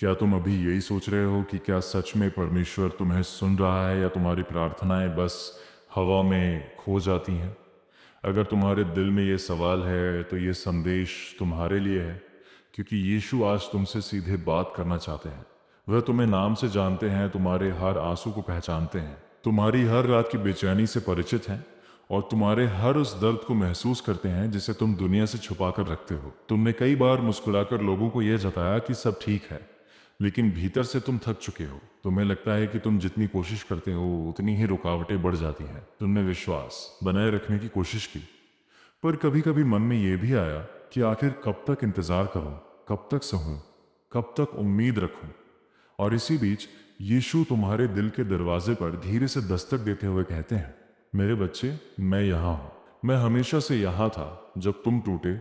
क्या तुम अभी यही सोच रहे हो कि क्या सच में परमेश्वर तुम्हें सुन रहा है या तुम्हारी प्रार्थनाएं बस हवा में खो जाती हैं? अगर तुम्हारे दिल में ये सवाल है तो ये संदेश तुम्हारे लिए है, क्योंकि यीशु आज तुमसे सीधे बात करना चाहते हैं। वह तुम्हें नाम से जानते हैं, तुम्हारे हर आंसू को पहचानते हैं, तुम्हारी हर रात की बेचैनी से परिचित हैं और तुम्हारे हर उस दर्द को महसूस करते हैं जिसे तुम दुनिया से छुपा कर रखते हो। तुमने कई बार मुस्कुराकर लोगों को यह जताया कि सब ठीक है, लेकिन भीतर से तुम थक चुके हो। तुम्हें लगता है कि तुम जितनी कोशिश करते हो उतनी ही रुकावटें बढ़ जाती हैं। तुमने विश्वास बनाए रखने की कोशिश की, पर कभी कभी मन में यह भी आया कि आखिर कब तक इंतजार करूं, कब तक सहूं, कब तक उम्मीद रखूं। और इसी बीच यीशु तुम्हारे दिल के दरवाजे पर धीरे से दस्तक देते हुए कहते हैं, मेरे बच्चे, मैं यहाँ हूं। मैं हमेशा से यहाँ था, जब तुम टूटे,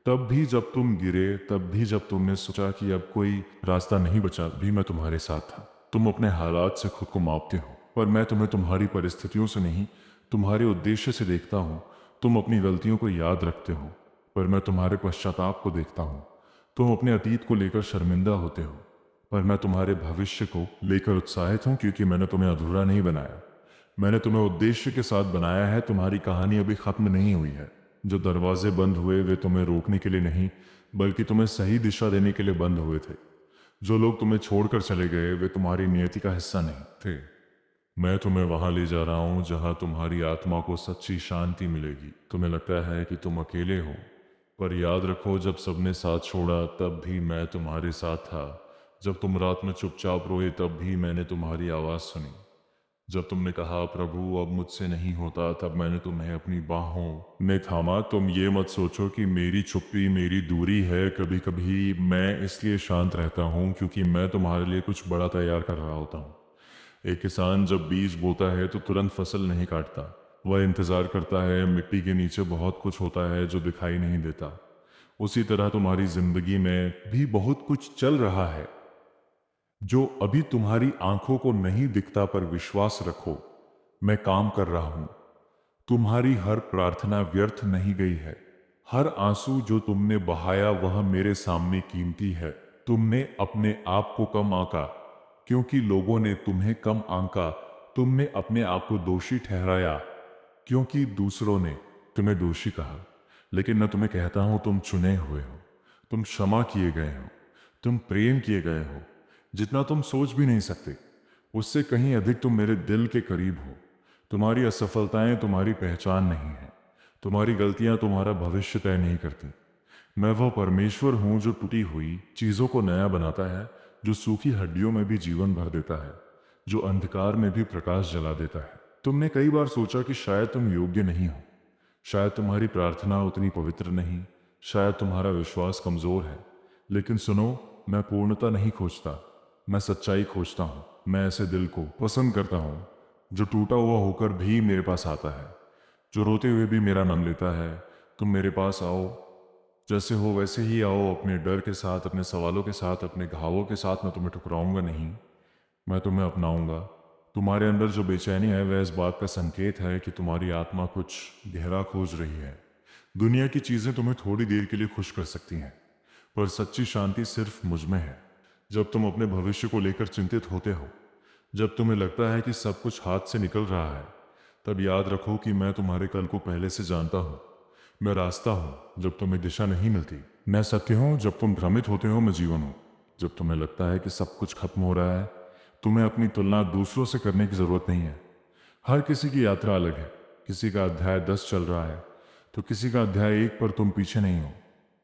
तब भी जब तुम गिरे, तब भी जब तुमने सोचा कि अब कोई रास्ता नहीं बचा, भी मैं तुम्हारे साथ था। तुम अपने हालात से खुद को मापते हो, पर मैं तुम्हें तुम्हारी परिस्थितियों से नहीं, तुम्हारे उद्देश्य से देखता हूँ। तुम अपनी गलतियों को याद रखते हो, पर मैं तुम्हारे पश्चाताप को देखता हूँ। तुम अपने अतीत को लेकर शर्मिंदा होते हो, पर मैं तुम्हारे भविष्य को लेकर उत्साहित हूँ, क्योंकि मैंने तुम्हें अधूरा नहीं बनाया। मैंने तुम्हें उद्देश्य के साथ बनाया है। तुम्हारी कहानी अभी खत्म नहीं हुई है। जो दरवाजे बंद हुए वे तुम्हें रोकने के लिए नहीं, बल्कि तुम्हें सही दिशा देने के लिए बंद हुए थे। जो लोग तुम्हें छोड़कर चले गए वे तुम्हारी नियति का हिस्सा नहीं थे। मैं तुम्हें वहां ले जा रहा हूं जहां तुम्हारी आत्मा को सच्ची शांति मिलेगी। तुम्हें लगता है कि तुम अकेले हो, पर याद रखो, जब सबने साथ छोड़ा तब भी मैं तुम्हारे साथ था। जब तुम रात में चुपचाप रोए तब भी मैंने तुम्हारी आवाज सुनी। जब तुमने कहा, प्रभु अब मुझसे नहीं होता, तब मैंने तुम्हें अपनी बाहों में थामा। तुम ये मत सोचो कि मेरी चुप्पी मेरी दूरी है। कभी कभी मैं इसलिए शांत रहता हूँ क्योंकि मैं तुम्हारे लिए कुछ बड़ा तैयार कर रहा होता हूँ। एक किसान जब बीज बोता है तो तुरंत फसल नहीं काटता। वह इंतजार करता है। मिट्टी के नीचे बहुत कुछ होता है जो दिखाई नहीं देता। उसी तरह तुम्हारी जिंदगी में भी बहुत कुछ चल रहा है जो अभी तुम्हारी आंखों को नहीं दिखता, पर विश्वास रखो, मैं काम कर रहा हूं। तुम्हारी हर प्रार्थना व्यर्थ नहीं गई है। हर आंसू जो तुमने बहाया वह मेरे सामने कीमती है। तुमने अपने आप को कम आंका क्योंकि लोगों ने तुम्हें कम आंका। तुमने अपने आप को दोषी ठहराया क्योंकि दूसरों ने तुम्हें दोषी कहा। लेकिन मैं तुम्हें कहता हूं, तुम चुने हुए हो, तुम क्षमा किए गए हो, तुम प्रेम किए गए हो। जितना तुम सोच भी नहीं सकते, उससे कहीं अधिक तुम मेरे दिल के करीब हो। तुम्हारी असफलताएं तुम्हारी पहचान नहीं है। तुम्हारी गलतियां तुम्हारा भविष्य तय नहीं करती। मैं वह परमेश्वर हूं जो टूटी हुई चीजों को नया बनाता है, जो सूखी हड्डियों में भी जीवन भर देता है, जो अंधकार में भी प्रकाश जला देता है। तुमने कई बार सोचा कि शायद तुम योग्य नहीं हो, शायद तुम्हारी प्रार्थना उतनी पवित्र नहीं, शायद तुम्हारा विश्वास कमजोर है। लेकिन सुनो, मैं पूर्णता नहीं खोजता, मैं सच्चाई खोजता हूँ। मैं ऐसे दिल को पसंद करता हूँ जो टूटा हुआ होकर भी मेरे पास आता है, जो रोते हुए भी मेरा नाम लेता है। तुम मेरे पास आओ, जैसे हो वैसे ही आओ, अपने डर के साथ, अपने सवालों के साथ, अपने घावों के साथ। मैं तुम्हें ठुकराऊंगा नहीं, मैं तुम्हें अपनाऊंगा। तुम्हारे अंदर जो बेचैनी है वह इस बात का संकेत है कि तुम्हारी आत्मा कुछ गहरा खोज रही है। दुनिया की चीजें तुम्हें थोड़ी देर के लिए खुश कर सकती हैं, पर सच्ची शांति सिर्फ मुझ में है। जब तुम अपने भविष्य को लेकर चिंतित होते हो, जब तुम्हें लगता है कि सब कुछ हाथ से निकल रहा है, तब याद रखो कि मैं तुम्हारे कल को पहले से जानता हूँ। मैं रास्ता हूँ जब तुम्हें दिशा नहीं मिलती। मैं सत्य हूँ जब तुम भ्रमित होते हो। मैं जीवन हूँ जब तुम्हें लगता है कि सब कुछ खत्म हो रहा है। तुम्हें अपनी तुलना दूसरों से करने की जरूरत नहीं है। हर किसी की यात्रा अलग है। किसी का अध्याय 10 चल रहा है तो किसी का अध्याय 1 पर तुम पीछे नहीं हो।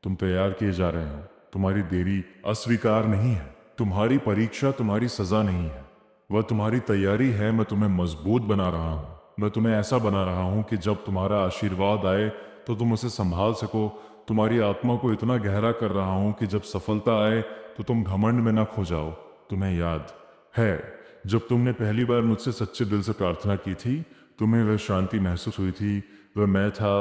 तुम तैयार किए जा रहे हो। तुम्हारी देरी अस्वीकार नहीं है। तुम्हारी परीक्षा तुम्हारी सजा नहीं है, वह तुम्हारी तैयारी है। मैं तुम्हें मजबूत बना रहा हूँ। मैं तुम्हें ऐसा बना रहा हूँ कि जब तुम्हारा आशीर्वाद आए तो तुम उसे संभाल सको। तुम्हारी आत्मा को इतना गहरा कर रहा हूँ कि जब सफलता आए तो तुम घमंड में ना खो जाओ। तुम्हें याद है जब तुमने पहली बार मुझसे सच्चे दिल से प्रार्थना की थी, तुम्हें वह शांति महसूस हुई थी। वह मैं था।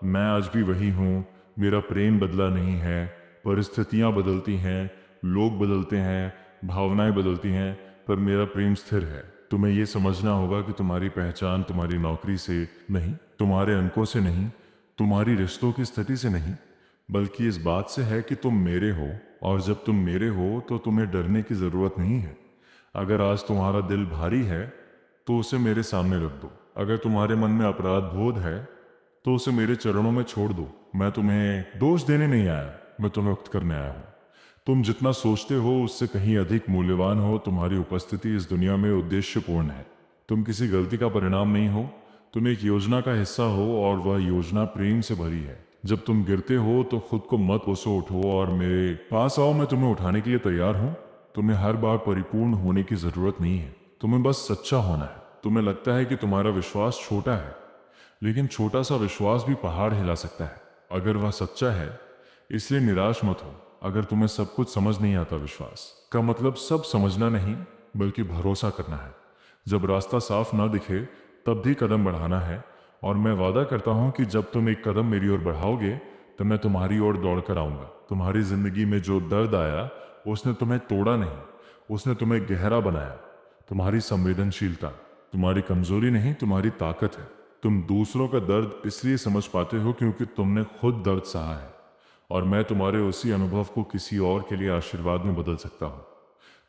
मैं आज भी वही हूँ। मेरा प्रेम बदला नहीं है। परिस्थितियां बदलती हैं, लोग बदलते हैं, भावनाएं बदलती हैं, पर मेरा प्रेम स्थिर है। तुम्हें यह समझना होगा कि तुम्हारी पहचान तुम्हारी नौकरी से नहीं, तुम्हारे अंकों से नहीं, तुम्हारी रिश्तों की स्थिति से नहीं, बल्कि इस बात से है कि तुम मेरे हो और जब तुम मेरे हो तो तुम्हें डरने की ज़रूरत नहीं है। अगर आज तुम्हारा दिल भारी है तो उसे मेरे सामने रख दो। अगर तुम्हारे मन में अपराध बोध है तो उसे मेरे चरणों में छोड़ दो। मैं तुम्हें दोष देने नहीं आया, मैं तुम्हें मुक्त करने आया हूँ। तुम जितना सोचते हो उससे कहीं अधिक मूल्यवान हो। तुम्हारी उपस्थिति इस दुनिया में उद्देश्यपूर्ण है। तुम किसी गलती का परिणाम नहीं हो, तुम एक योजना का हिस्सा हो और वह योजना प्रेम से भरी है। जब तुम गिरते हो तो खुद को मत कोसो, उठो और मेरे पास आओ। मैं तुम्हें उठाने के लिए तैयार हूँ। तुम्हें हर बार परिपूर्ण होने की जरूरत नहीं है, तुम्हें बस सच्चा होना है। तुम्हें लगता है कि तुम्हारा विश्वास छोटा है, लेकिन छोटा सा विश्वास भी पहाड़ हिला सकता है अगर वह सच्चा है। इसलिए निराश मत हो अगर तुम्हें सब कुछ समझ नहीं आता। विश्वास का मतलब सब समझना नहीं, बल्कि भरोसा करना है। जब रास्ता साफ ना दिखे तब भी कदम बढ़ाना है। और मैं वादा करता हूं कि जब तुम एक कदम मेरी ओर बढ़ाओगे तो मैं तुम्हारी ओर दौड़ कर आऊंगा। तुम्हारी जिंदगी में जो दर्द आया उसने तुम्हें तोड़ा नहीं, उसने तुम्हें गहरा बनाया। तुम्हारी संवेदनशीलता तुम्हारी कमजोरी नहीं, तुम्हारी ताकत है। तुम दूसरों का दर्द इसलिए समझ पाते हो क्योंकि तुमने खुद दर्द सहा है, और मैं तुम्हारे उसी अनुभव को किसी और के लिए आशीर्वाद में बदल सकता हूँ।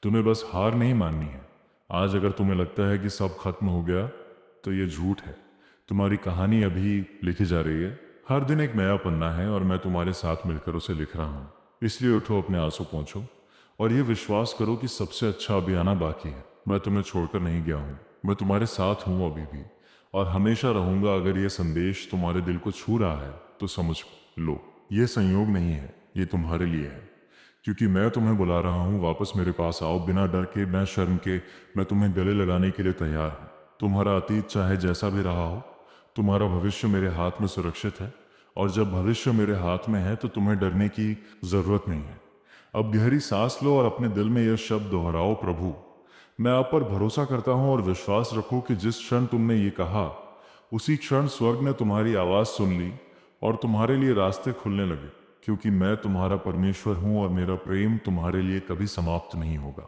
तुम्हें बस हार नहीं माननी है। आज अगर तुम्हें लगता है कि सब खत्म हो गया तो ये झूठ है। तुम्हारी कहानी अभी लिखी जा रही है। हर दिन एक नया पन्ना है और मैं तुम्हारे साथ मिलकर उसे लिख रहा हूँ। इसलिए उठो, अपने आंसू पोंछो और ये विश्वास करो कि सबसे अच्छा अभी आना बाकी है। मैं तुम्हें छोड़कर नहीं गया हूँ, मैं तुम्हारे साथ हूँ अभी भी, और हमेशा रहूंगा। अगर ये संदेश तुम्हारे दिल को छू रहा है तो समझ लो, ये संयोग नहीं है, ये तुम्हारे लिए है। क्योंकि मैं तुम्हें बुला रहा हूँ, वापस मेरे पास आओ। बिना डर के, बिना शर्म के, मैं तुम्हें गले लगाने के लिए तैयार हूँ। तुम्हारा अतीत चाहे जैसा भी रहा हो, तुम्हारा भविष्य मेरे हाथ में सुरक्षित है। और जब भविष्य मेरे हाथ में है तो तुम्हें डरने की जरूरत नहीं है। अब गहरी सांस लो और अपने दिल में यह शब्द दोहराओ, प्रभु मैं आप पर भरोसा करता हूँ। और विश्वास रखो कि जिस क्षण तुमने ये कहा उसी क्षण स्वर्ग ने तुम्हारी आवाज सुन ली और तुम्हारे लिए रास्ते खुलने लगे। क्योंकि मैं तुम्हारा परमेश्वर हूँ और मेरा प्रेम तुम्हारे लिए कभी समाप्त नहीं होगा।